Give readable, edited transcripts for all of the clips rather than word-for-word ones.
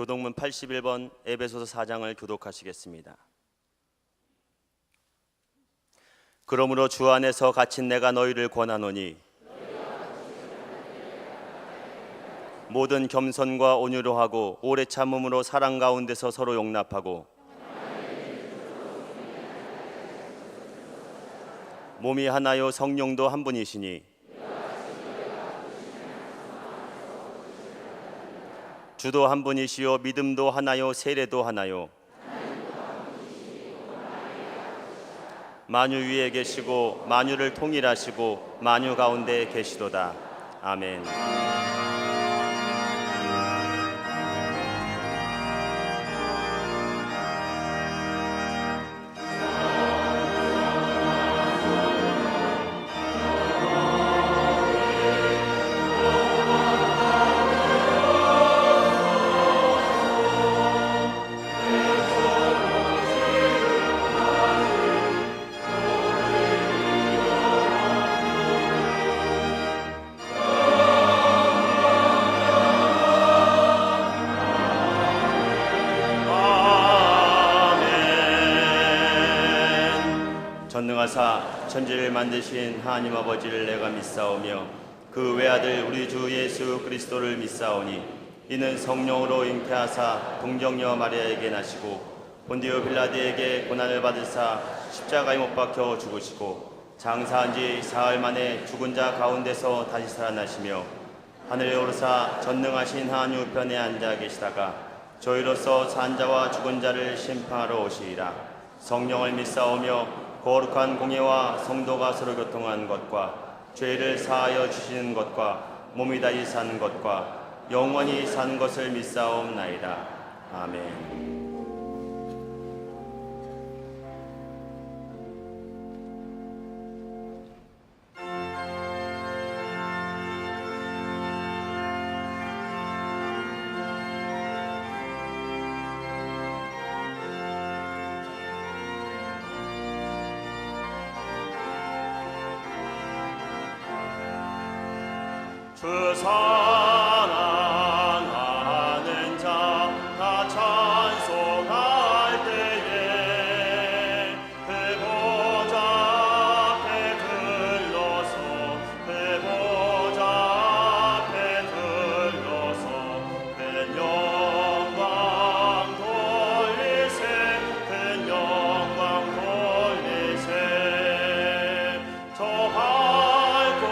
교동문 81번 에베소서 4장을 교독하시겠습니다. 그러므로 주 안에서 갇힌 내가 너희를 권하노니 모든 겸손과 온유로 하고 오래 참음으로 사랑 가운데서 서로 용납하고 몸이 하나요 성령도 한 분이시니 주도 한 분이시요 믿음도 하나요 세례도 하나요 만유 위에 계시고 만유를 통일하시고 만유 가운데 계시도다. 아멘. 전능하사 천지를 만드신 하나님 아버지를 내가 믿사오며 그 외아들 우리 주 예수 그리스도를 믿사오니 이는 성령으로 잉태하사 동정녀 마리아에게 나시고 본디오 빌라드에게 고난을 받으사 십자가에 못 박혀 죽으시고 장사한 지 사흘 만에 죽은 자 가운데서 다시 살아나시며 하늘에 오르사 전능하신 하나님 우편에 앉아 계시다가 저희로서 산 자와 죽은 자를 심판하러 오시리라. 성령을 믿사오며 거룩한 공예와 성도가 서로 교통한 것과 죄를 사하여 주시는 것과 몸이 다시 사는 것과 영원히 사는 것을 믿사옵나이다. 아멘. 주 사랑하는 자 다 찬송할 때에 그 보좌 앞에 들러서 그 보좌 앞에 들러서 큰 영광 돌리세 큰 영광 돌리세 저 밝고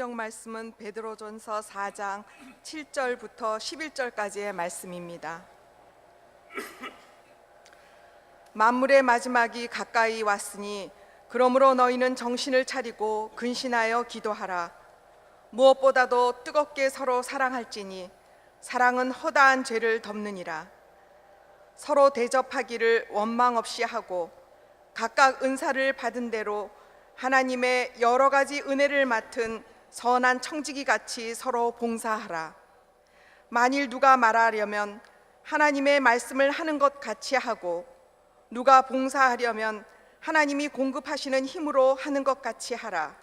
성경 말씀은 베드로전서 4장 7절부터 11절까지의 말씀입니다. 만물의 마지막이 가까이 왔으니 그러므로 너희는 정신을 차리고 근신하여 기도하라. 무엇보다도 뜨겁게 서로 사랑할지니 사랑은 허다한 죄를 덮느니라. 서로 대접하기를 원망 없이 하고 각각 은사를 받은 대로 하나님의 여러 가지 은혜를 맡은 선한 청지기 같이 서로 봉사하라. 만일 누가 말하려면 하나님의 말씀을 하는 것 같이 하고 누가 봉사하려면 하나님이 공급하시는 힘으로 하는 것 같이 하라.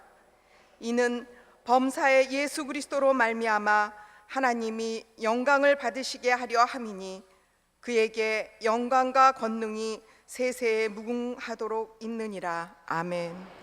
이는 범사의 예수 그리스도로 말미암아 하나님이 영광을 받으시게 하려 함이니 그에게 영광과 권능이 세세에 무궁하도록 있느니라. 아멘.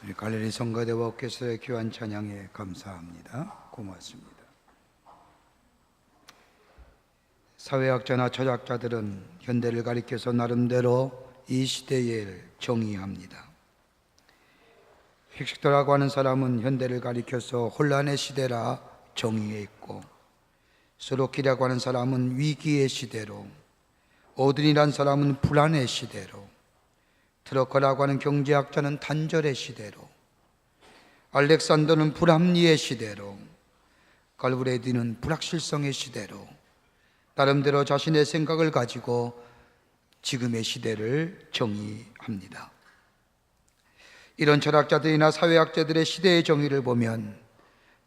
우리 갈릴리 성가대와 오케스트라의 귀한 찬양에 감사합니다. 고맙습니다. 사회학자나 철학자들은 현대를 가리켜서 나름대로 이 시대를 정의합니다. 힉스터라고 하는 사람은 현대를 가리켜서 혼란의 시대라 정의했고, 스로키라고 하는 사람은 위기의 시대로, 오든이라는 사람은 불안의 시대로, 트러커라고 하는 경제학자는 단절의 시대로, 알렉산더는 불합리의 시대로, 갈브레디는 불확실성의 시대로 나름대로 자신의 생각을 가지고 지금의 시대를 정의합니다. 이런 철학자들이나 사회학자들의 시대의 정의를 보면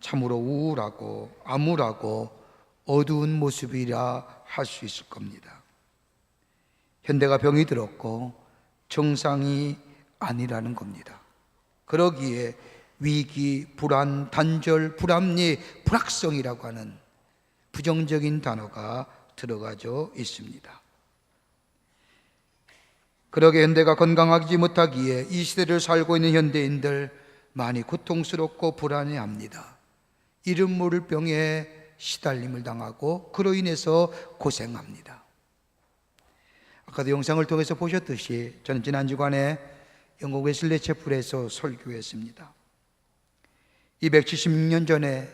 참으로 우울하고 암울하고 어두운 모습이라 할 수 있을 겁니다. 현대가 병이 들었고 정상이 아니라는 겁니다. 그러기에 위기, 불안, 단절, 불합리, 불확성이라고 하는 부정적인 단어가 들어가져 있습니다. 그러게 현대가 건강하지 못하기에 이 시대를 살고 있는 현대인들 많이 고통스럽고 불안해합니다. 이름 모를 병에 시달림을 당하고 그로 인해서 고생합니다. 아까도 영상을 통해서 보셨듯이 저는 지난 주간에 영국 웨슬리 채플에서 설교했습니다. 276년 전에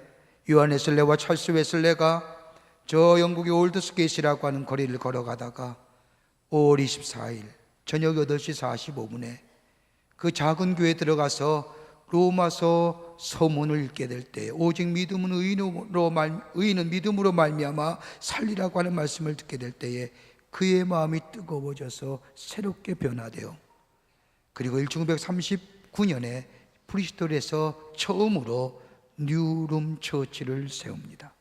요한 웨슬레와 찰스 웨슬레가 저 영국의 올드스게이트라고 하는 거리를 걸어가다가 5월 24일 저녁 8시 45분에 그 작은 교회에 들어가서 로마서 서문을 읽게 될 때 오직 믿음은 의인은 믿음으로 말미암아 살리라고 하는 말씀을 듣게 될 때에 그의 마음이 뜨거워져서 새롭게 변화되어 그리고 1939년에 브리스톨에서 처음으로 뉴룸 처치를 세웁니다.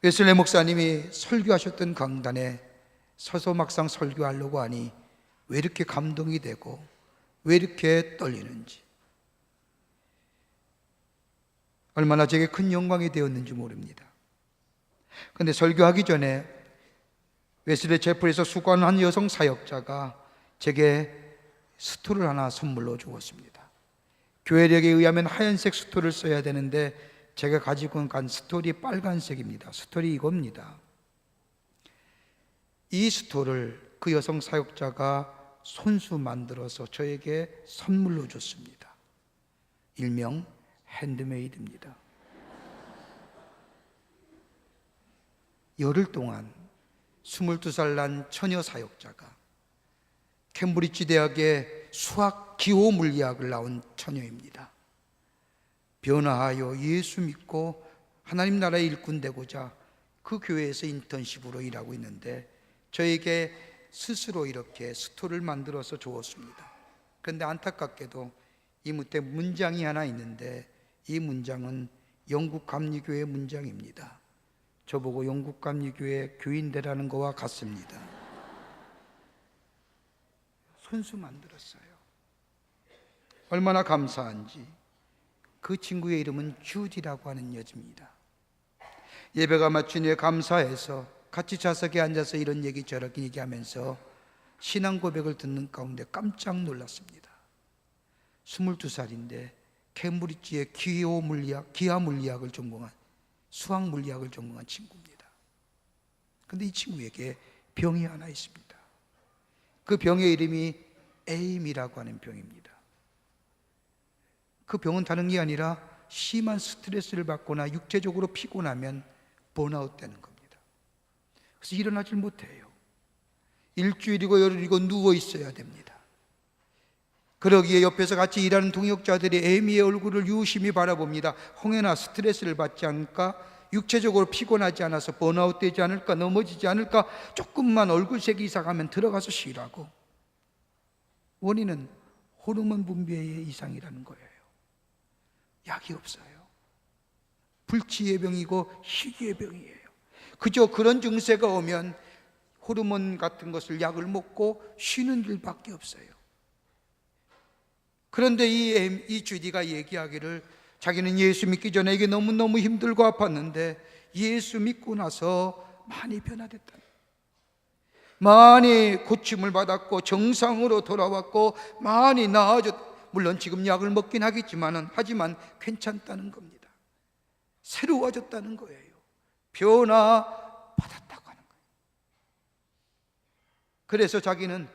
웨슬레 목사님이 설교하셨던 강단에 서서 막상 설교하려고 하니 왜 이렇게 감동이 되고 왜 이렇게 떨리는지, 얼마나 제게 큰 영광이 되었는지 모릅니다. 그런데 설교하기 전에 웨슬리 채플에서 수고하는 여성 사역자가 제게 스토를 하나 선물로 주었습니다. 교회력에 의하면 하얀색 스토를 써야 되는데 제가 가지고 간 스토리 빨간색입니다. 스토리 이겁니다. 이 스토를 그 여성 사역자가 손수 만들어서 저에게 선물로 줬습니다. 일명 핸드메이드입니다. 열흘 동안 22살 난 처녀 사역자가 캠브리지 대학의 수학 기호 물리학을 나온 처녀입니다. 변화하여 예수 믿고 하나님 나라의 일꾼 되고자 그 교회에서 인턴십으로 일하고 있는데 저에게 스스로 이렇게 스토를 만들어서 주었습니다. 그런데 안타깝게도 이 밑에 문장이 하나 있는데 이 문장은 영국 감리교회 문장입니다. 저보고 영국 감리교회 교인 되라는 거와 같습니다. 손수 만들었어요. 얼마나 감사한지. 그 친구의 이름은 주디라고 하는 여자입니다. 예배가 마친 후에 감사해서 같이 좌석에 앉아서 이런 얘기 저런 얘기하면서 신앙 고백을 듣는 가운데 깜짝 놀랐습니다. 22살인데 캠브리지의 기하 물리학을 전공한, 수학 물리학을 전공한 친구입니다. 그런데 이 친구에게 병이 하나 있습니다. 그 병의 이름이 에임이라고 하는 병입니다. 그 병은 다른 게 아니라 심한 스트레스를 받거나 육체적으로 피곤하면 번아웃 되는 겁니다. 그래서 일어나질 못해요. 일주일이고 열흘이고 누워 있어야 됩니다. 그러기에 옆에서 같이 일하는 동역자들이 에이미의 얼굴을 유심히 바라봅니다. 홍해나 스트레스를 받지 않을까? 육체적으로 피곤하지 않아서 번아웃 되지 않을까? 넘어지지 않을까? 조금만 얼굴색이 이상하면 들어가서 쉬라고. 원인은 호르몬 분비의 이상이라는 거예요. 약이 없어요. 불치의 병이고 희귀의 병이에요. 그저 그런 증세가 오면 호르몬 같은 것을 약을 먹고 쉬는 일밖에 없어요. 그런데 이 주디가 얘기하기를 자기는 예수 믿기 전에 이게 너무너무 힘들고 아팠는데 예수 믿고 나서 많이 변화됐다. 많이 고침을 받았고 정상으로 돌아왔고 많이 물론 지금 약을 먹긴 하지만 괜찮다는 겁니다. 새로워졌다는 거예요. 변화받았다고 하는 거예요. 그래서 자기는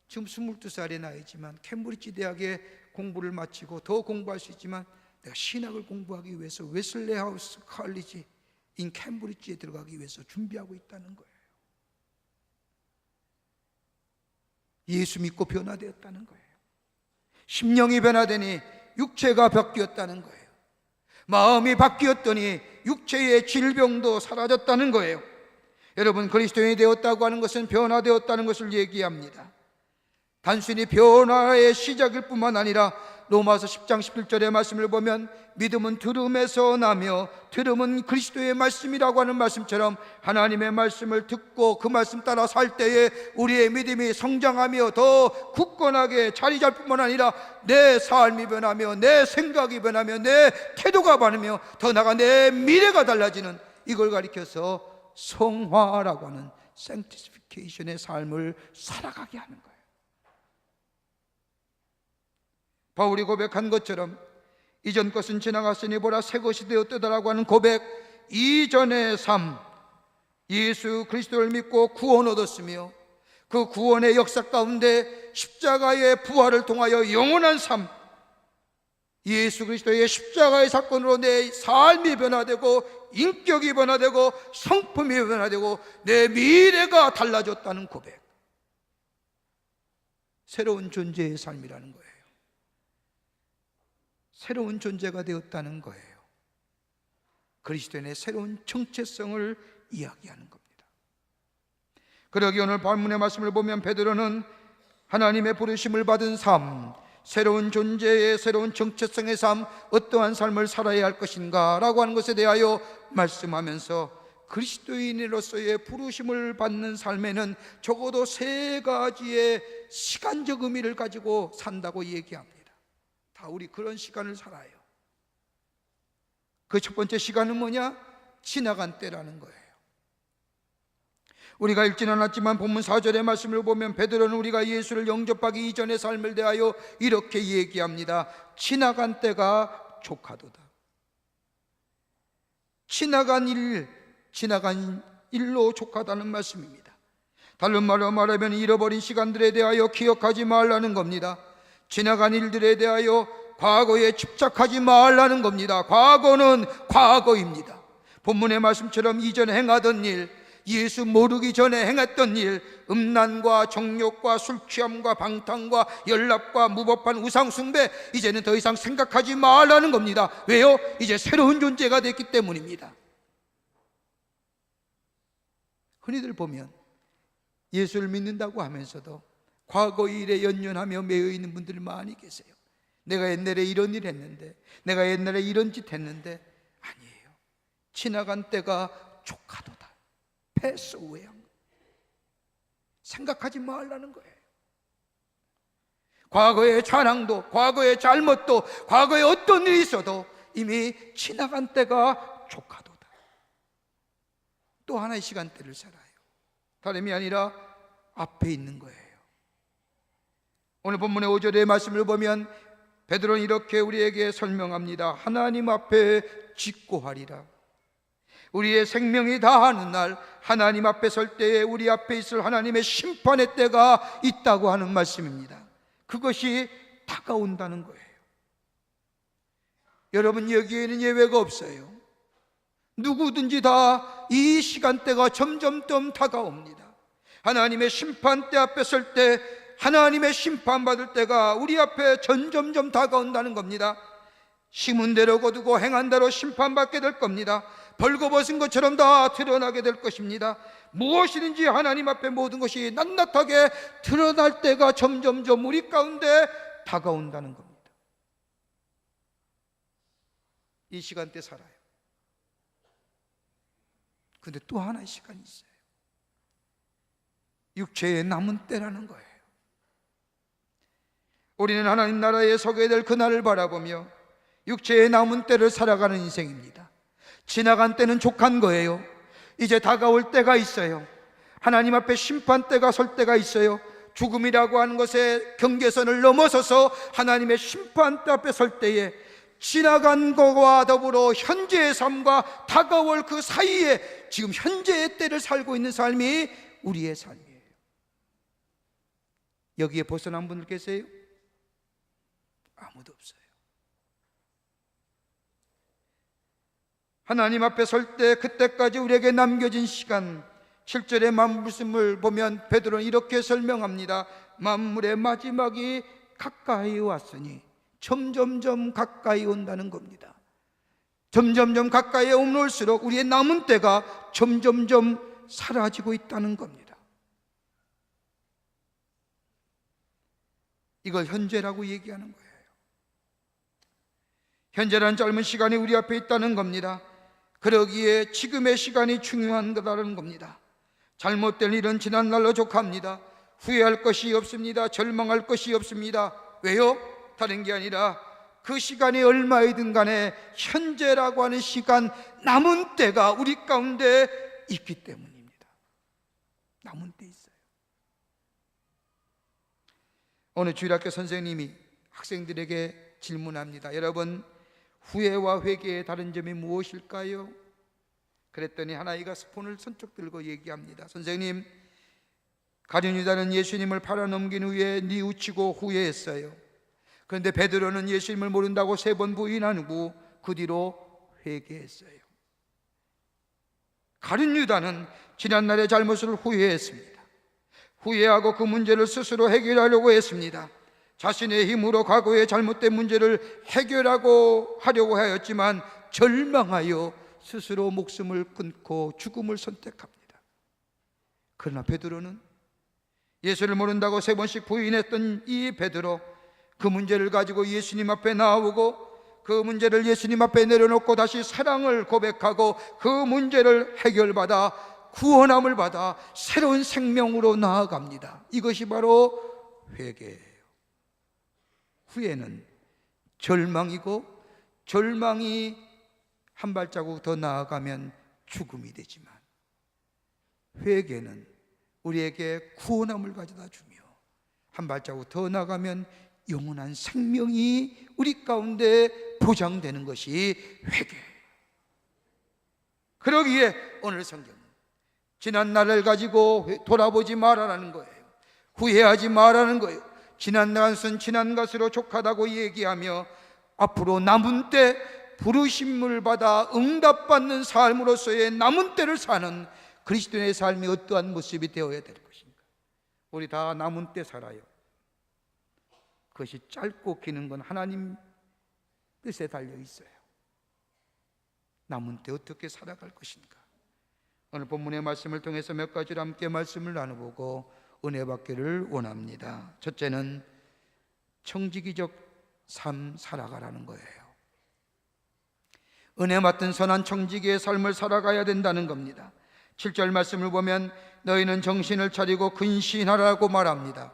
지금 22살의 나이지만 캠브리지 대학에 공부를 마치고 더 공부할 수 있지만 내가 신학을 공부하기 위해서 웨슬레하우스 컬리지 인 캠브리지에 들어가기 위해서 준비하고 있다는 거예요. 예수 믿고 변화되었다는 거예요. 심령이 변화되니 육체가 바뀌었다는 거예요. 마음이 바뀌었더니 육체의 질병도 사라졌다는 거예요. 여러분, 그리스도인이 되었다고 하는 것은 변화되었다는 것을 얘기합니다. 단순히 변화의 시작일 뿐만 아니라 로마서 10장 11절의 말씀을 보면 믿음은 들음에서 나며 들음은 그리스도의 말씀이라고 하는 말씀처럼 하나님의 말씀을 듣고 그 말씀 따라 살 때에 우리의 믿음이 성장하며 더 굳건하게 자리 잡을 뿐만 아니라 내 삶이 변하며 내 생각이 변하며 내 태도가 변하며 더 나아가 내 미래가 달라지는, 이걸 가리켜서 성화라고 하는 sanctification의 삶을 살아가게 하는 거예요. 바울이 고백한 것처럼 이전 것은 지나갔으니 보라 새 것이 되었다라고 하는 고백, 이전의 삶, 예수 그리스도를 믿고 구원 얻었으며 그 구원의 역사 가운데 십자가의 부활을 통하여 영원한 삶, 예수 그리스도의 십자가의 사건으로 내 삶이 변화되고 인격이 변화되고 성품이 변화되고 내 미래가 달라졌다는 고백, 새로운 존재의 삶이라는 거예요. 새로운 존재가 되었다는 거예요. 그리스도인의 새로운 정체성을 이야기하는 겁니다. 그러기 오늘 본문의 말씀을 보면 베드로는 하나님의 부르심을 받은 삶, 새로운 존재의 새로운 정체성의 삶, 어떠한 삶을 살아야 할 것인가 라고 하는 것에 대하여 말씀하면서 그리스도인으로서의 부르심을 받는 삶에는 적어도 세 가지의 시간적 의미를 가지고 산다고 얘기합니다. 다 우리 그런 시간을 살아요. 그 첫 번째 시간은 뭐냐? 지나간 때라는 거예요. 우리가 읽지는 않았지만 본문 4절의 말씀을 보면 베드로는 우리가 예수를 영접하기 이전의 삶을 대하여 이렇게 얘기합니다. 지나간 때가 족하도다. 지나간 일로 족하다는 말씀입니다. 다른 말로 말하면 잃어버린 시간들에 대하여 기억하지 말라는 겁니다. 지나간 일들에 대하여 과거에 집착하지 말라는 겁니다. 과거는 과거입니다. 본문의 말씀처럼 이전에 행하던 일, 예수 모르기 전에 행했던 일, 음란과 정욕과 술취함과 방탕과 연락과 무법한 우상숭배, 이제는 더 이상 생각하지 말라는 겁니다. 왜요? 이제 새로운 존재가 됐기 때문입니다. 흔히들 보면 예수를 믿는다고 하면서도 과거 일에 연연하며 매여 있는 분들이 많이 계세요. 내가 옛날에 이런 일 했는데, 내가 옛날에 이런 짓 했는데, 아니에요. 지나간 때가 족하도다. 패스 away. 생각하지 말라는 거예요. 과거의 자랑도, 과거의 잘못도, 과거에 어떤 일이 있어도 이미 지나간 때가 족하도다. 또 하나의 시간대를 살아요. 다름이 아니라 앞에 있는 거예요. 오늘 본문의 5절의 말씀을 보면 베드로는 이렇게 우리에게 설명합니다. 하나님 앞에 직고하리라. 우리의 생명이 다하는 날 하나님 앞에 설 때에 우리 앞에 있을 하나님의 심판의 때가 있다고 하는 말씀입니다. 그것이 다가온다는 거예요. 여러분, 여기에는 예외가 없어요. 누구든지 다 이 시간대가 점점점 다가옵니다. 하나님의 심판대 앞에 설 때 하나님의 심판받을 때가 우리 앞에 점점점 다가온다는 겁니다. 심은 대로 거두고 행한 대로 심판받게 될 겁니다. 벌거벗은 것처럼 다 드러나게 될 것입니다. 무엇이든지 하나님 앞에 모든 것이 낱낱하게 드러날 때가 점점점 우리 가운데 다가온다는 겁니다. 이 시간대 살아요. 근데 또 하나의 시간이 있어요. 육체의 남은 때라는 거예요. 우리는 하나님 나라에 서게 될 그날을 바라보며 육체의 남은 때를 살아가는 인생입니다. 지나간 때는 족한 거예요. 이제 다가올 때가 있어요. 하나님 앞에 심판대가 설 때가 있어요. 죽음이라고 하는 것의 경계선을 넘어서서 하나님의 심판대 앞에 설 때에 지나간 것과 더불어 현재의 삶과 다가올 그 사이에 지금 현재의 때를 살고 있는 삶이 우리의 삶이에요. 여기에 벗어난 분들 계세요? 아무도 없어요. 하나님 앞에 설 때 그때까지 우리에게 남겨진 시간, 7절의 말씀을 보면 베드로는 이렇게 설명합니다. 만물의 마지막이 가까이 왔으니, 점점점 가까이 온다는 겁니다. 점점점 가까이 오면올수록 우리의 남은 때가 점점점 사라지고 있다는 겁니다. 이걸 현재라고 얘기하는 거예요. 현재라는 짧은 시간이 우리 앞에 있다는 겁니다. 그러기에 지금의 시간이 중요한 거라는 겁니다. 잘못된 일은 지난날로 족합니다. 후회할 것이 없습니다. 절망할 것이 없습니다. 왜요? 다른 게 아니라 그 시간이 얼마이든 간에 현재라고 하는 시간, 남은 때가 우리 가운데 있기 때문입니다. 남은 때 있어요. 오늘 주일학교 선생님이 학생들에게 질문합니다. 여러분, 후회와 회개의 다른 점이 무엇일까요? 그랬더니 한 아이가 스폰을 선쩍 들고 얘기합니다. 선생님, 가룟 유다는 예수님을 팔아넘긴 후에 뉘우치고 후회했어요. 그런데 베드로는 예수님을 모른다고 3번 부인한 후 그 뒤로 회개했어요. 가룟 유다는 지난날의 잘못을 후회했습니다. 후회하고 그 문제를 스스로 해결하려고 했습니다. 자신의 힘으로 과거의 잘못된 문제를 해결하고 하려고 하였지만 절망하여 스스로 목숨을 끊고 죽음을 선택합니다. 그러나 베드로는 예수를 모른다고 3번씩 부인했던 이 베드로, 그 문제를 가지고 예수님 앞에 나오고 그 문제를 예수님 앞에 내려놓고 다시 사랑을 고백하고 그 문제를 해결받아 구원함을 받아 새로운 생명으로 나아갑니다. 이것이 바로 회개예요. 후회는 절망이고, 절망이 한 발자국 더 나아가면 죽음이 되지만, 회개는 우리에게 구원함을 가져다 주며 한 발자국 더 나가면 영원한 생명이 우리 가운데 보장되는 것이 회개예요. 그러기에 오늘 성경은 지난 날을 가지고 돌아보지 말아라는 거예요. 후회하지 말라는 거예요. 지난 것은 지난 것으로 족하다고 얘기하며 앞으로 남은 때 부르심을 받아 응답받는 삶으로서의 남은 때를 사는 그리스도인의 삶이 어떠한 모습이 되어야 될 것인가? 우리 다 남은 때 살아요. 그것이 짧고 기는 건 하나님 뜻에 달려 있어요. 남은 때 어떻게 살아갈 것인가? 오늘 본문의 말씀을 통해서 몇 가지로 함께 말씀을 나눠보고 은혜 받기를 원합니다. 첫째는 청지기적 삶 살아가라는 거예요. 은혜 맡은 선한 청지기의 삶을 살아가야 된다는 겁니다. 7절 말씀을 보면 너희는 정신을 차리고 근신하라고 말합니다.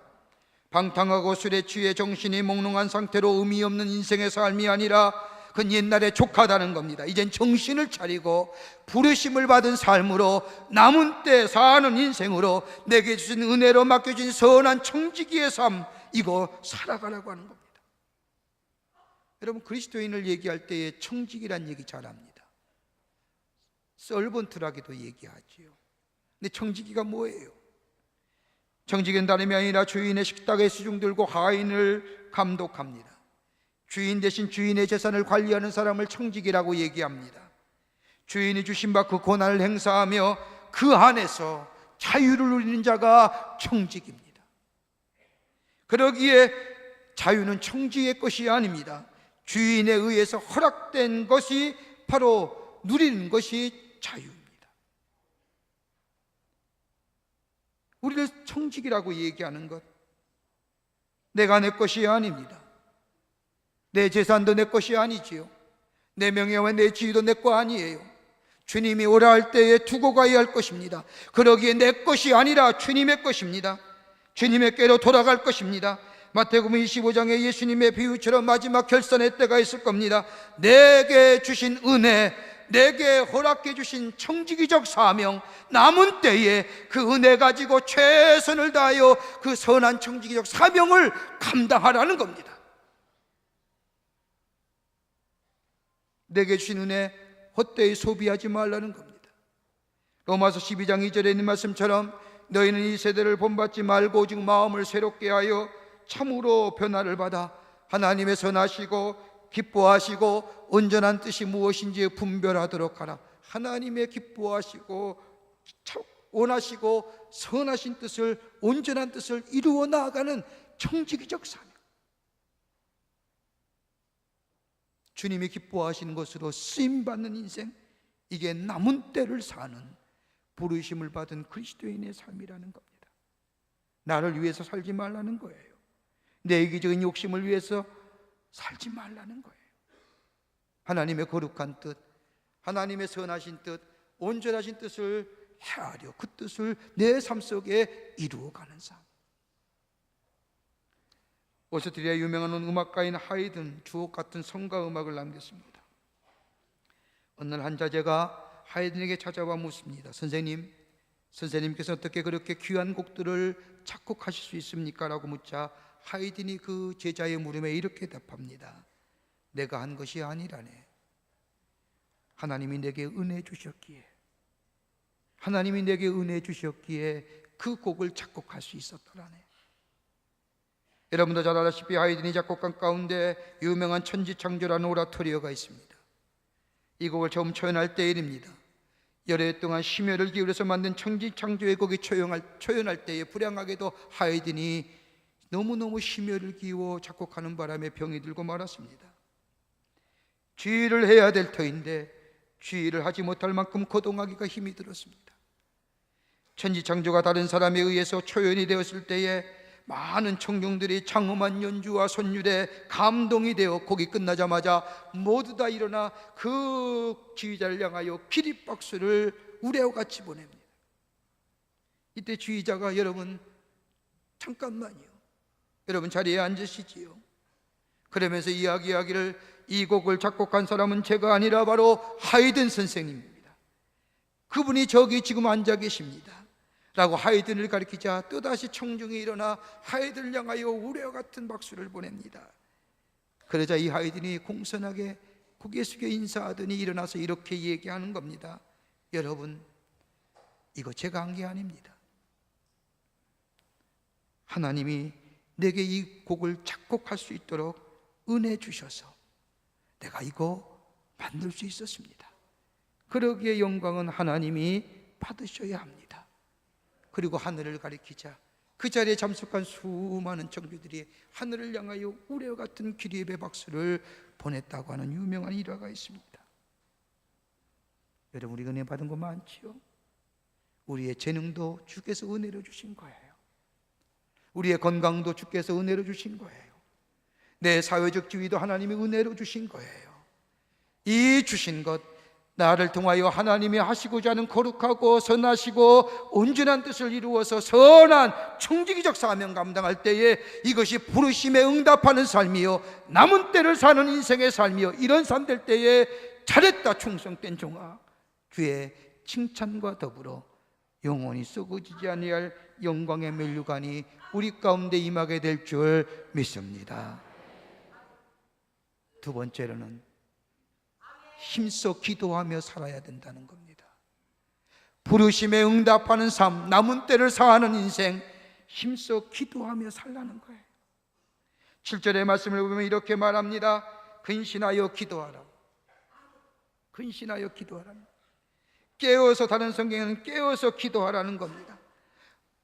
방탕하고 술에 취해 정신이 몽롱한 상태로 의미 없는 인생의 삶이 아니라 그건 옛날에 족하다는 겁니다. 이젠 정신을 차리고 부르심을 받은 삶으로 남은 때 사는 인생으로 내게 주신 은혜로 맡겨진 선한 청지기의 삶, 이거 살아가라고 하는 겁니다. 여러분, 그리스도인을 얘기할 때에 청지기란 얘기 잘합니다. 서번트라기도 얘기하지요. 근데 청지기가 뭐예요? 청지기는 다름이 아니라 주인의 식탁에 수중 들고 하인을 감독합니다. 주인 대신 주인의 재산을 관리하는 사람을 청지기라고 얘기합니다. 주인이 주신 바 그 권한을 행사하며 그 안에서 자유를 누리는 자가 청지기입니다. 그러기에 자유는 청지기의 것이 아닙니다. 주인에 의해서 허락된 것이 바로 누리는 것이 자유입니다. 우리를 청지기라고 얘기하는 것, 내가 내 것이 아닙니다. 내 재산도 내 것이 아니지요. 내 명예와 내 지위도 내 거 아니에요. 주님이 오라 할 때에 두고 가야 할 것입니다. 그러기에 내 것이 아니라 주님의 것입니다. 주님에게로 돌아갈 것입니다. 마태복음 25장에 예수님의 비유처럼 마지막 결산의 때가 있을 겁니다. 내게 주신 은혜, 내게 허락해 주신 청지기적 사명, 남은 때에 그 은혜 가지고 최선을 다하여 그 선한 청지기적 사명을 감당하라는 겁니다. 내게 주신 은혜 헛되이 소비하지 말라는 겁니다. 로마서 12장 2절에 있는 말씀처럼 너희는 이 세대를 본받지 말고 오직 마음을 새롭게 하여 참으로 변화를 받아 하나님의 선하시고 기뻐하시고 온전한 뜻이 무엇인지 분별하도록 하라. 하나님의 기뻐하시고 원하시고 선하신 뜻을, 온전한 뜻을 이루어 나아가는 청지기적 사명, 주님이 기뻐하시는 것으로 쓰임받는 인생, 이게 남은 때를 사는 부르심을 받은 그리스도인의 삶이라는 겁니다. 나를 위해서 살지 말라는 거예요. 내 이기적인 욕심을 위해서 살지 말라는 거예요. 하나님의 거룩한 뜻, 하나님의 선하신 뜻, 온전하신 뜻을 헤아려 그 뜻을 내 삶 속에 이루어가는 삶. 오스트리아 유명한 음악가인 하이든 주옥 같은 성가 음악을 남겼습니다. 어느 날 한 자제가 하이든에게 찾아와 묻습니다. 선생님께서 어떻게 그렇게 귀한 곡들을 작곡하실 수 있습니까? 라고 묻자 하이든이 그 제자의 물음에 이렇게 답합니다. 내가 한 것이 아니라네. 하나님이 내게 은혜 주셨기에, 하나님이 내게 은혜 주셨기에 그 곡을 작곡할 수 있었더라네. 여러분도 잘 알다시피 하이든이 작곡한 가운데 유명한 천지창조라는 오라토리오가 있습니다. 이 곡을 처음 초연할 때 일입니다. 여러 해 동안 심혈을 기울여서 만든 천지창조의 곡이 초연할 때에 불행하게도 하이든이 너무너무 심혈을 기워 작곡하는 바람에 병이 들고 말았습니다. 주의를 해야 될 터인데 주의를 하지 못할 만큼 거동하기가 힘이 들었습니다. 천지창조가 다른 사람에 의해서 초연이 되었을 때에 많은 청중들이 장엄한 연주와 선율에 감동이 되어 곡이 끝나자마자 모두 다 일어나 그 지휘자를 향하여 기립박수를 우레와 같이 보냅니다. 이때 지휘자가 여러분 잠깐만요, 여러분 자리에 앉으시지요. 그러면서 이야기하기를 이 곡을 작곡한 사람은 제가 아니라 바로 하이든 선생님입니다. 그분이 저기 지금 앉아 계십니다 라고 하이든을 가리키자 또다시 청중이 일어나 하이든을 향하여 우레와 같은 박수를 보냅니다. 그러자 이 하이든이 공손하게 고개 숙여 인사하더니 일어나서 이렇게 얘기하는 겁니다. 여러분, 이거 제가 한 게 아닙니다. 하나님이 내게 이 곡을 작곡할 수 있도록 은혜 주셔서 내가 이거 만들 수 있었습니다. 그러기에 영광은 하나님이 받으셔야 합니다. 그리고 하늘을 가리키자 그 자리에 참석한 수많은 청중들이 하늘을 향하여 우레와 같은 기립의 박수를 보냈다고 하는 유명한 일화가 있습니다. 여러분, 우리 은혜 받은 거 많지요? 우리의 재능도 주께서 은혜로 주신 거예요. 우리의 건강도 주께서 은혜로 주신 거예요. 내 사회적 지위도 하나님이 은혜로 주신 거예요. 이 주신 것, 나를 통하여 하나님이 하시고자 하는 거룩하고 선하시고 온전한 뜻을 이루어서 선한 청지기적 사명 감당할 때에 이것이 부르심에 응답하는 삶이요, 남은 때를 사는 인생의 삶이요, 이런 삶 될 때에 잘했다 충성된 종아, 주의 칭찬과 더불어 영원히 썩어지지 아니할 영광의 면류관이 우리 가운데 임하게 될 줄 믿습니다. 두 번째로는 힘써 기도하며 살아야 된다는 겁니다. 부르심에 응답하는 삶, 남은 때를 사하는 인생, 힘써 기도하며 살라는 거예요. 7절의 말씀을 보면 이렇게 말합니다. 근신하여 기도하라. 근신하여 기도하라. 깨어서, 다른 성경에는 깨어서 기도하라는 겁니다.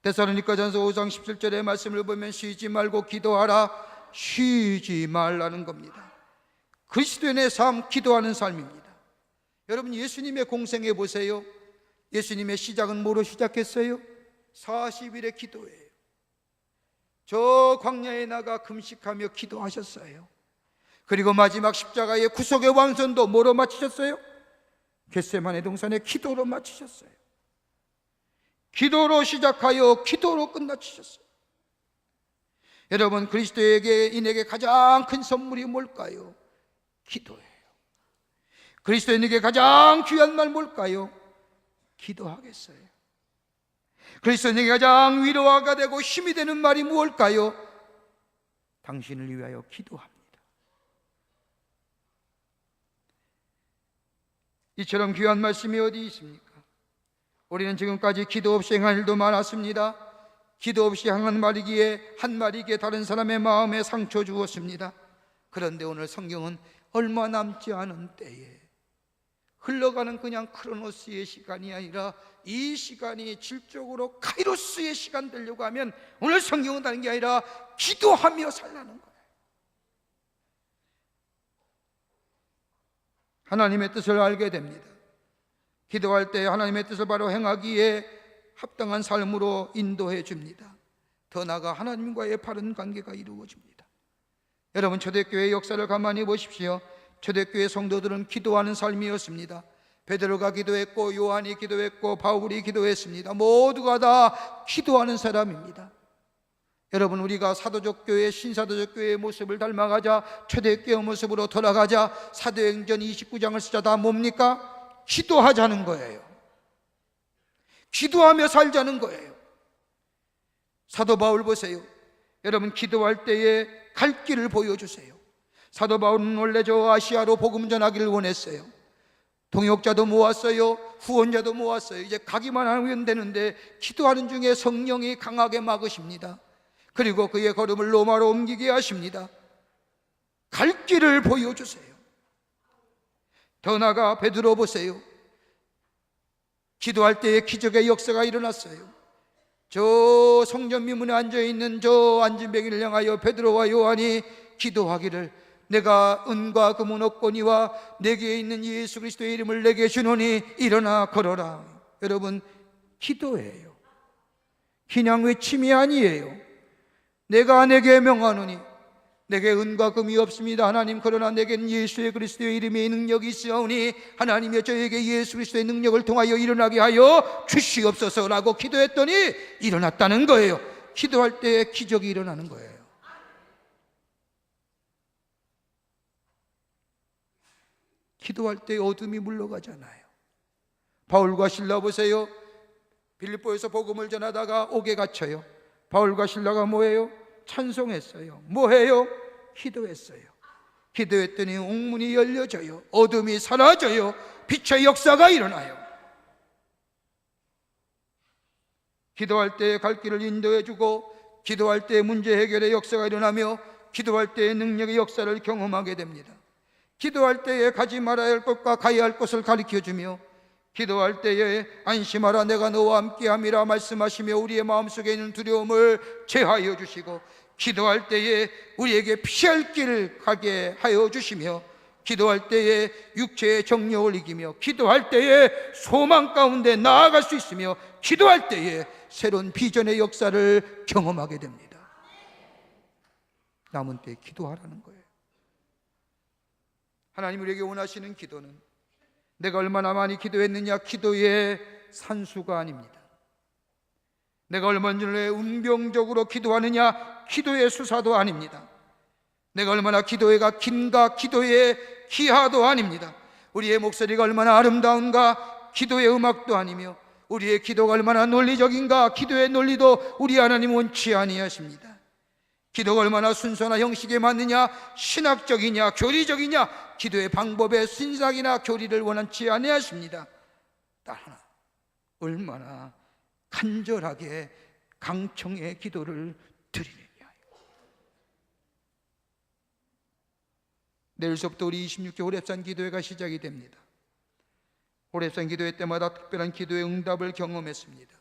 데살로니가전서 5장 17절의 말씀을 보면 쉬지 말고 기도하라, 쉬지 말라는 겁니다. 그리스도인의 삶, 기도하는 삶입니다. 여러분, 예수님의 공생해 보세요. 예수님의 시작은 뭐로 시작했어요? 40일의 기도예요. 저 광야에 나가 금식하며 기도하셨어요. 그리고 마지막 십자가의 구속의 왕선도 뭐로 마치셨어요? 겟세마네 동산에 기도로 마치셨어요. 기도로 시작하여 기도로 끝마치셨어요. 여러분, 그리스도에게 인에게 가장 큰 선물이 뭘까요? 기도예요. 그리스도인에게 가장 귀한 말 뭘까요? 기도하겠어요. 그리스도인에게 가장 위로가 되고 힘이 되는 말이 무엇일까요? 당신을 위하여 기도합니다. 이처럼 귀한 말씀이 어디 있습니까? 우리는 지금까지 기도 없이 행한 일도 많았습니다. 기도 없이 행한 말이기에 한 말이기에 다른 사람의 마음에 상처 주었습니다. 그런데 오늘 성경은 얼마 남지 않은 때에 흘러가는 그냥 크로노스의 시간이 아니라 이 시간이 질적으로 카이로스의 시간 되려고 하면 오늘 성경은 다른 게 아니라 기도하며 살라는 거예요. 하나님의 뜻을 알게 됩니다. 기도할 때 하나님의 뜻을 바로 행하기에 합당한 삶으로 인도해 줍니다. 더 나아가 하나님과의 바른 관계가 이루어집니다. 여러분, 초대교회의 역사를 가만히 보십시오. 초대교회 성도들은 기도하는 삶이었습니다. 베드로가 기도했고 요한이 기도했고 바울이 기도했습니다. 모두가 다 기도하는 사람입니다. 여러분, 우리가 사도적 교회, 신사도적 교회의 모습을 닮아가자, 초대교회 모습으로 돌아가자, 사도행전 29장을 쓰자 다 뭡니까? 기도하자는 거예요. 기도하며 살자는 거예요. 사도 바울 보세요. 여러분, 기도할 때에 갈 길을 보여주세요. 사도 바울은 원래 저 아시아로 복음 전하기를 원했어요. 동역자도 모았어요. 후원자도 모았어요. 이제 가기만 하면 되는데 기도하는 중에 성령이 강하게 막으십니다. 그리고 그의 걸음을 로마로 옮기게 하십니다. 갈 길을 보여주세요. 더 나아가 베드로 보세요. 기도할 때에 기적의 역사가 일어났어요. 저 성전 미문에 앉아있는 저 안진뱅이를 향하여 베드로와 요한이 기도하기를, 내가 은과 금은 없거니와 내게 있는 예수 그리스도의 이름을 내게 주노니 일어나 걸어라. 여러분, 기도예요. 그냥 외침이 아니에요. 내가 내게 명하노니, 내게 은과 금이 없습니다 하나님, 그러나 내게는 예수의 그리스도의 이름의 능력이 있사오니 하나님이 저에게 예수 그리스도의 능력을 통하여 일어나게 하여 주시옵소서라고 기도했더니 일어났다는 거예요. 기도할 때 기적이 일어나는 거예요. 기도할 때 어둠이 물러가잖아요. 바울과 실라 보세요. 빌립보에서 복음을 전하다가 옥에 갇혀요. 바울과 실라가 뭐예요? 찬송했어요. 뭐해요? 기도했어요. 기도했더니 옥문이 열려져요. 어둠이 사라져요. 빛의 역사가 일어나요. 기도할 때 갈 길을 인도해주고, 기도할 때 문제 해결의 역사가 일어나며, 기도할 때의 능력의 역사를 경험하게 됩니다. 기도할 때에 가지 말아야 할 것과 가야 할 것을 가르쳐주며, 기도할 때에 안심하라 내가 너와 함께함이라 말씀하시며 우리의 마음속에 있는 두려움을 제하여 주시고, 기도할 때에 우리에게 피할 길을 가게 하여 주시며, 기도할 때에 육체의 정욕을 이기며, 기도할 때에 소망 가운데 나아갈 수 있으며, 기도할 때에 새로운 비전의 역사를 경험하게 됩니다. 남은 때 기도하라는 거예요. 하나님 우리에게 원하시는 기도는 내가 얼마나 많이 기도했느냐, 기도의 산수가 아닙니다. 내가 얼마나 운명적으로 기도하느냐, 기도의 수사도 아닙니다. 내가 얼마나 기도회가 긴가, 기도의 기하도 아닙니다. 우리의 목소리가 얼마나 아름다운가, 기도의 음악도 아니며, 우리의 기도가 얼마나 논리적인가, 기도의 논리도 우리 하나님 원치 아니하십니다. 기도가 얼마나 순서나 형식에 맞느냐, 신학적이냐 교리적이냐, 기도의 방법의 신학이나 교리를 원치 아니하십니다. 딱 하나, 얼마나 간절하게 강청의 기도를 드리느냐. 내일서부터 우리 26개 호렙산 기도회가 시작이 됩니다. 호렙산 기도회 때마다 특별한 기도의 응답을 경험했습니다.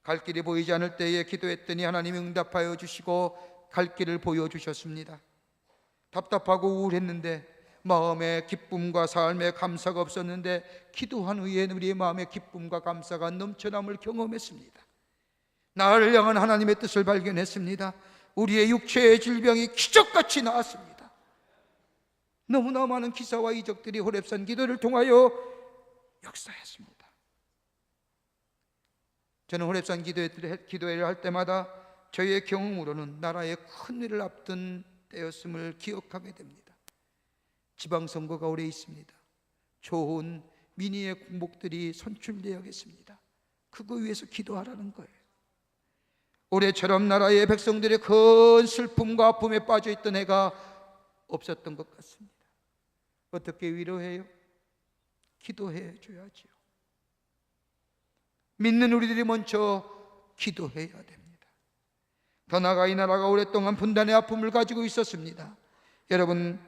갈 길이 보이지 않을 때에 기도했더니 하나님이 응답하여 주시고 갈 길을 보여주셨습니다. 답답하고 우울했는데, 마음에 기쁨과 삶에 감사가 없었는데, 기도한 후에 우리의 마음에 기쁨과 감사가 넘쳐남을 경험했습니다. 나를 향한 하나님의 뜻을 발견했습니다. 우리의 육체의 질병이 기적같이 나았습니다. 너무나 많은 기사와 이적들이 호렙산 기도를 통하여 역사했습니다. 저는 호렙산 기도회를 할 때마다 저희의 경험으로는 나라의 큰 일을 앞둔 때였음을 기억하게 됩니다. 지방선거가 오래 있습니다. 좋은 미니의 군복들이 선출되어야겠습니다. 그거 위해서 기도하라는 거예요. 올해처럼 나라의 백성들의 큰 슬픔과 아픔에 빠져있던 해가 없었던 것 같습니다. 어떻게 위로해요? 기도해 줘야지요. 믿는 우리들이 먼저 기도해야 됩니다. 더 나아가 이 나라가 오랫동안 분단의 아픔을 가지고 있었습니다. 여러분,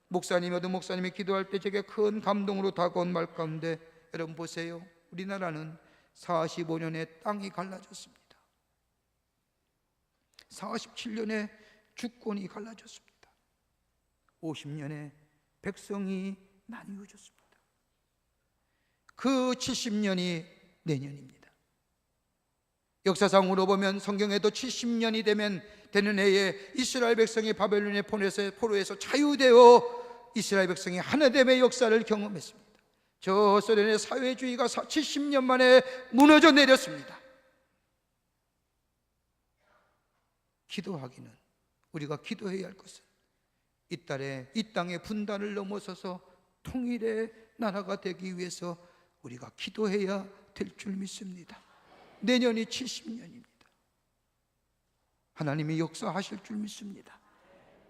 목사님, 어느 목사님이 기도할 때 제게 큰 감동으로 다가온 말 가운데, 여러분 보세요. 우리나라는 45년에 땅이 갈라졌습니다. 47년에 주권이 갈라졌습니다. 50년에 백성이 나뉘어졌습니다. 그 70년이 내년입니다. 역사상으로 보면 성경에도 70년이 되는 해에 이스라엘 백성이 바벨론의 포로에서 자유되어 이스라엘 백성이 하나됨의 역사를 경험했습니다. 저 소련의 사회주의가 70년 만에 무너져 내렸습니다. 기도하기는, 우리가 기도해야 할 것은 이 땅의 분단을 넘어서서 통일의 나라가 되기 위해서 우리가 기도해야 될 줄 믿습니다. 내년이 70년입니다. 하나님이 역사하실 줄 믿습니다.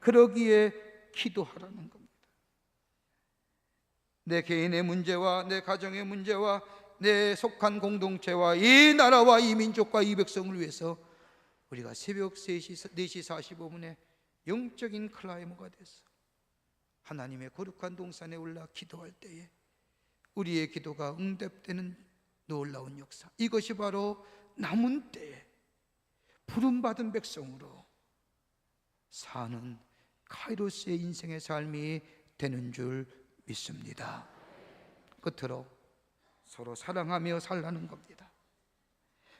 그러기에 기도하라는 겁니다. 내 개인의 문제와 내 가정의 문제와 내 속한 공동체와 이 나라와 이 민족과 이 백성을 위해서 우리가 새벽 4시 45분에 영적인 클라이머가 돼서 하나님의 거룩한 동산에 올라 기도할 때에 우리의 기도가 응답되는 놀라운 역사, 이것이 바로 남은 때에 부름받은 백성으로 사는 카이로스의 인생의 삶이 되는 줄 믿습니다. 끝으로 서로 사랑하며 살라는 겁니다.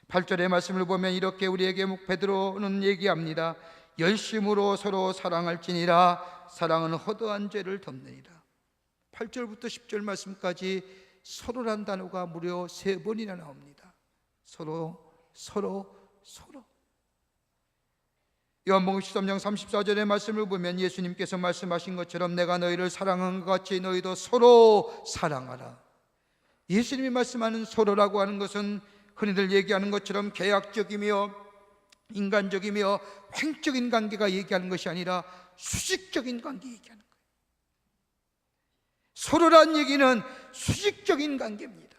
8절의 말씀을 보면 이렇게 우리에게 베드로는 얘기합니다. 열심으로 서로 사랑할지니라. 사랑은 허다한 죄를 덮느니라. 8절부터 10절 말씀까지 서로란 단어가 무려 3번이나 나옵니다. 서로. 요한복음 13장 34절의 말씀을 보면 예수님께서 말씀하신 것처럼 내가 너희를 사랑한 것 같이 너희도 서로 사랑하라. 예수님이 말씀하는 서로라고 하는 것은 흔히들 얘기하는 것처럼 계약적이며 인간적이며 횡적인 관계가 얘기하는 것이 아니라 수직적인 관계 얘기하는 거예요. 서로란 얘기는 수직적인 관계입니다.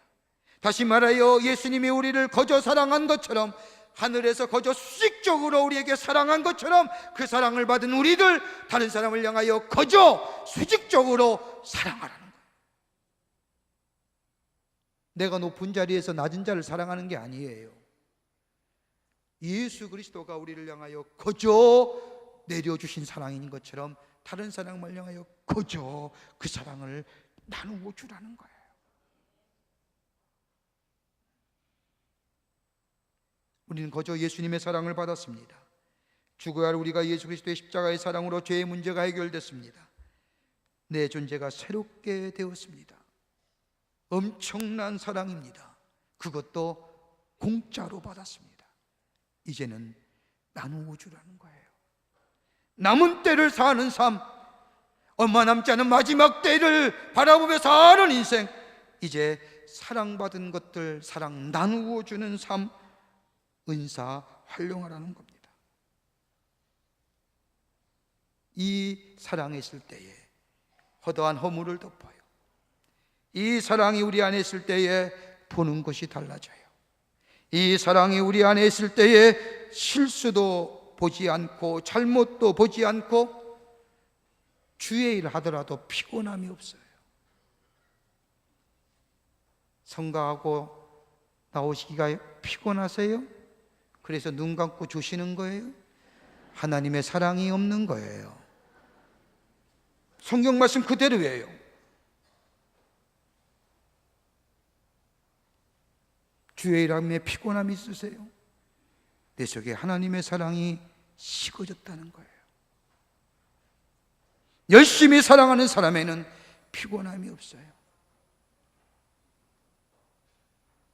다시 말하여 예수님이 우리를 거저 사랑한 것처럼, 하늘에서 거저 수직적으로 우리에게 사랑한 것처럼 그 사랑을 받은 우리들, 다른 사람을 향하여 거저 수직적으로 사랑하라는 거예요. 내가 높은 자리에서 낮은 자를 사랑하는 게 아니에요. 예수 그리스도가 우리를 향하여 거저 내려주신 사랑인 것처럼 다른 사람을 향하여 거저 그 사랑을 나누어 주라는 거예요. 우리는 거저 예수님의 사랑을 받았습니다. 죽어야 할 우리가 예수 그리스도의 십자가의 사랑으로 죄의 문제가 해결됐습니다. 내 존재가 새롭게 되었습니다. 엄청난 사랑입니다. 그것도 공짜로 받았습니다. 이제는 나누어 주라는 거예요. 남은 때를 사는 삶, 얼마 남지 않은 마지막 때를 바라보며 사는 인생, 이제 사랑받은 것들 사랑 나누어 주는 삶, 은사 활용하라는 겁니다. 이 사랑에 있을 때에 허다한 허물을 덮어요. 이 사랑이 우리 안에 있을 때에 보는 것이 달라져요. 이 사랑이 우리 안에 있을 때에 실수도 보지 않고 잘못도 보지 않고 주의 일 하더라도 피곤함이 없어요. 성가하고 나오시기가 피곤하세요? 그래서 눈 감고 주시는 거예요? 하나님의 사랑이 없는 거예요. 성경 말씀 그대로예요. 주의 일함에 피곤함이 있으세요? 내 속에 하나님의 사랑이 식어졌다는 거예요. 열심히 사랑하는 사람에는 피곤함이 없어요.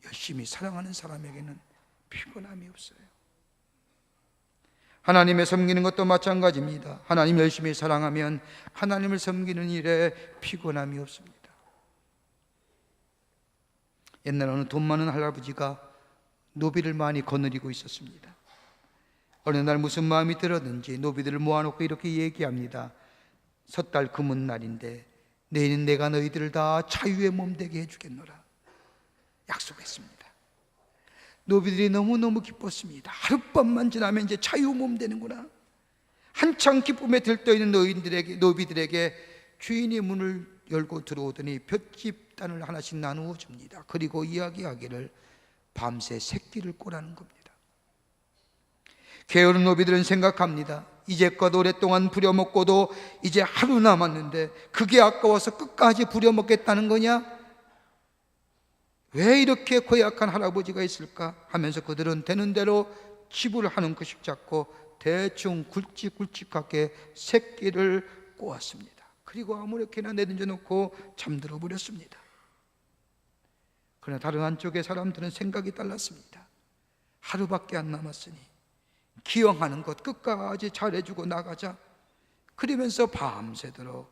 열심히 사랑하는 사람에게는 피곤함이 없어요. 하나님을 섬기는 것도 마찬가지입니다. 하나님 열심히 사랑하면 하나님을 섬기는 일에 피곤함이 없습니다. 옛날 어느 돈 많은 할아버지가 노비를 많이 거느리고 있었습니다. 어느 날 무슨 마음이 들었는지 노비들을 모아놓고 이렇게 얘기합니다. 섣달 금은날인데 내일은 내가 너희들을 다 자유의 몸 되게 해주겠노라 약속했습니다. 노비들이 너무너무 기뻤습니다. 하룻밤만 지나면 이제 자유 몸 되는구나. 한창 기쁨에 들떠있는 노비들에게 주인이 문을 열고 들어오더니 볏짚단을 하나씩 나누어 줍니다. 그리고 이야기하기를 밤새 새끼를 꼬라는 겁니다. 게으른 노비들은 생각합니다. 이제껏 오랫동안 부려먹고도 이제 하루 남았는데 그게 아까워서 끝까지 부려먹겠다는 거냐? 왜 이렇게 고약한 할아버지가 있을까? 하면서 그들은 되는 대로 지불하는 것씩 잡고 대충 굵직굵직하게 새끼를 꼬았습니다. 그리고 아무렇게나 내던져 놓고 잠들어 버렸습니다. 그러나 다른 한쪽의 사람들은 생각이 달랐습니다. 하루밖에 안 남았으니 기왕하는 것 끝까지 잘해주고 나가자. 그러면서 밤새도록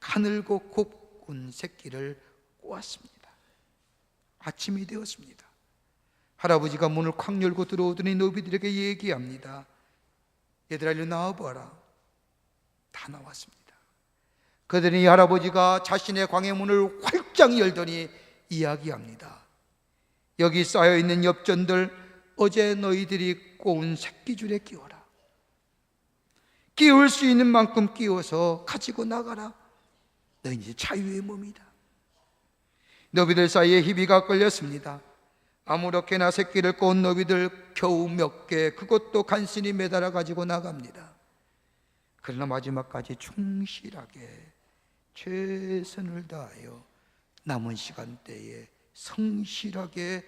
가늘고 곱은 새끼를 꼬았습니다. 아침이 되었습니다. 할아버지가 문을 콱 열고 들어오더니 노비들에게 얘기합니다. 얘들아, 이리 나와봐라. 다 나왔습니다. 그들이 할아버지가 자신의 광해문을 활짝 열더니 이야기합니다. 여기 쌓여있는 엽전들 어제 너희들이 꼬은 새끼줄에 끼워라. 끼울 수 있는 만큼 끼워서 가지고 나가라. 너희 이제 자유의 몸이다. 노비들 사이에 희비가 걸렸습니다. 아무렇게나 새끼를 꼬은 노비들 겨우 몇 개, 그것도 간신히 매달아 가지고 나갑니다. 그러나 마지막까지 충실하게 최선을 다하여 남은 시간대에 성실하게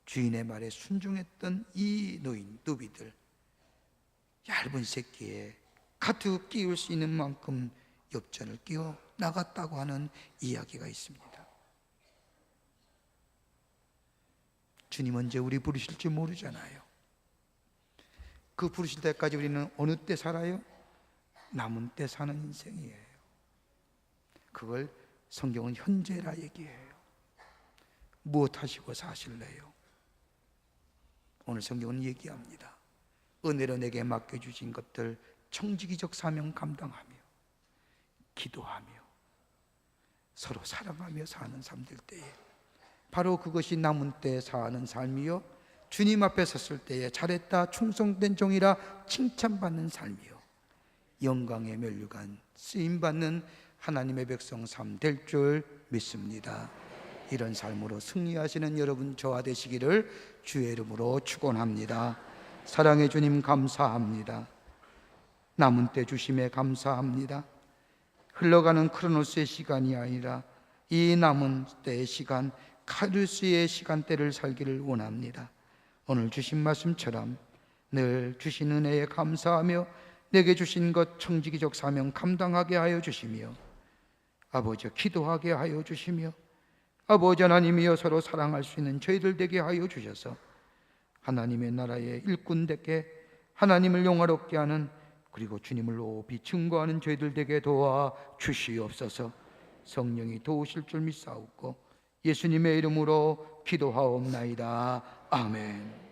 주인의 말에 순종했던 이 노비들, 얇은 새끼에 가득 끼울 수 있는 만큼 엽전을 끼워 나갔다고 하는 이야기가 있습니다. 주님 언제 우리 부르실지 모르잖아요. 그 부르실 때까지 우리는 어느 때 살아요? 남은 때 사는 인생이에요. 그걸 성경은 현재라 얘기해요. 무엇 하시고 사실래요? 오늘 성경은 얘기합니다. 은혜로 내게 맡겨주신 것들 청지기적 사명 감당하며 기도하며 서로 사랑하며 사는 삶들 때에 바로 그것이 남은 때 사는 삶이요, 주님 앞에 섰을 때에 잘했다 충성된 종이라 칭찬받는 삶이요, 영광의 면류관 쓰임받는 하나님의 백성 삶 될 줄 믿습니다. 이런 삶으로 승리하시는 여러분 저와 되시기를 주의 이름으로 축원합니다. 사랑의 주님 감사합니다. 남은 때 주심에 감사합니다. 흘러가는 크로노스의 시간이 아니라 이 남은 때의 시간, 카르스의 시간대를 살기를 원합니다. 오늘 주신 말씀처럼 늘 주신 은혜에 감사하며 내게 주신 것 청지기적 사명 감당하게 하여 주시며, 아버지 기도하게 하여 주시며, 아버지 하나님이여 서로 사랑할 수 있는 저희들 되게 하여 주셔서 하나님의 나라의 일꾼 되게 하나님을 영화롭게 하는, 그리고 주님을 높이 증거하는 저희들 되게 도와 주시옵소서. 성령이 도우실 줄 믿사옵고 예수님의 이름으로 기도하옵나이다. 아멘.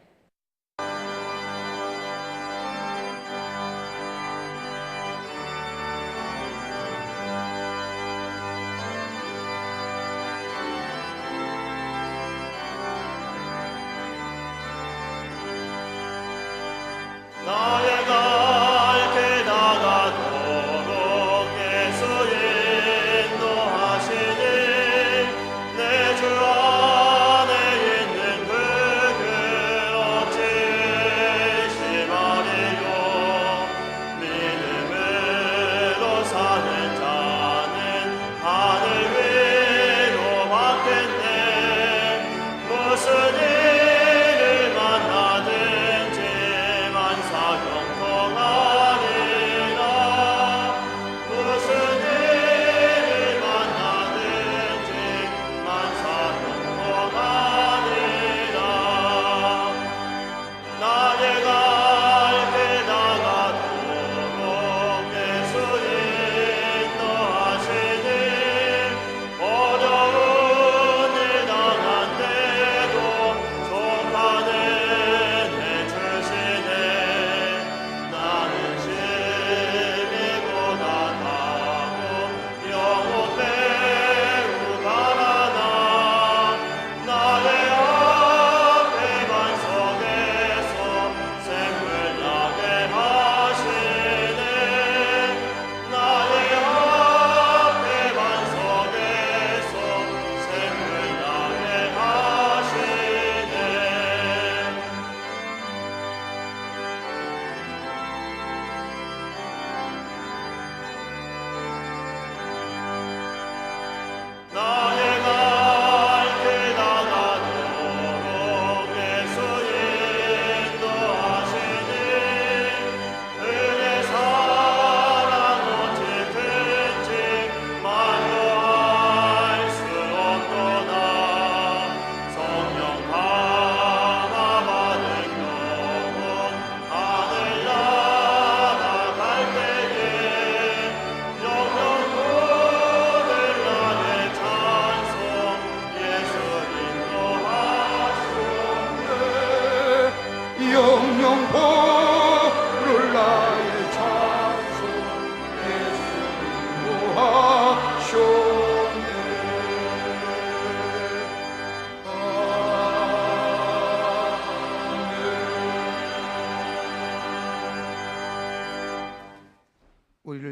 나의 갈 길 나가도록 예수 인도하시니 내 주 안에 있는 그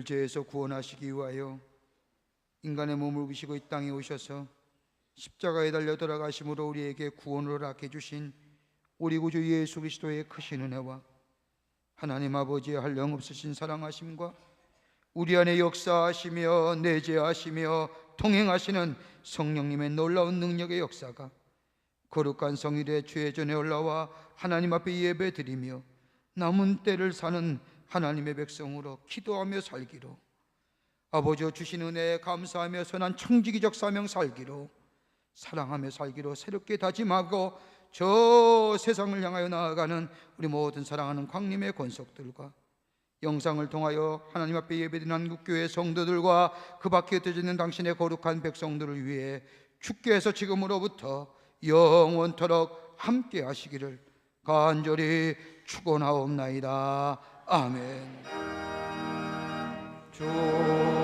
우리를 죄에서 구원하시기 위하여 인간의 몸을 입으시고 이 땅에 오셔서 십자가에 달려 돌아가심으로 우리에게 구원을 허락해 주신 우리 구주 예수 그리스도의 크신 은혜와 하나님 아버지의 한량없으신 사랑하심과 우리 안에 역사하시며 내재하시며 통행하시는 성령님의 놀라운 능력의 역사가 거룩한 성일의 주의 전에 올라와 하나님 앞에 예배드리며 남은 때를 사는 하나님의 백성으로 기도하며 살기로, 아버지여 주신 은혜에 감사하며 선한 청지기적 사명 살기로, 사랑하며 살기로 새롭게 다짐하고 저 세상을 향하여 나아가는 우리 모든 사랑하는 광림의 권속들과 영상을 통하여 하나님 앞에 예배드리는 한국교회 성도들과 그 밖에 흩어져 있는 당신의 거룩한 백성들을 위해 주께서 지금으로부터 영원토록 함께 하시기를 간절히 축원하옵나이다. 아멘. 주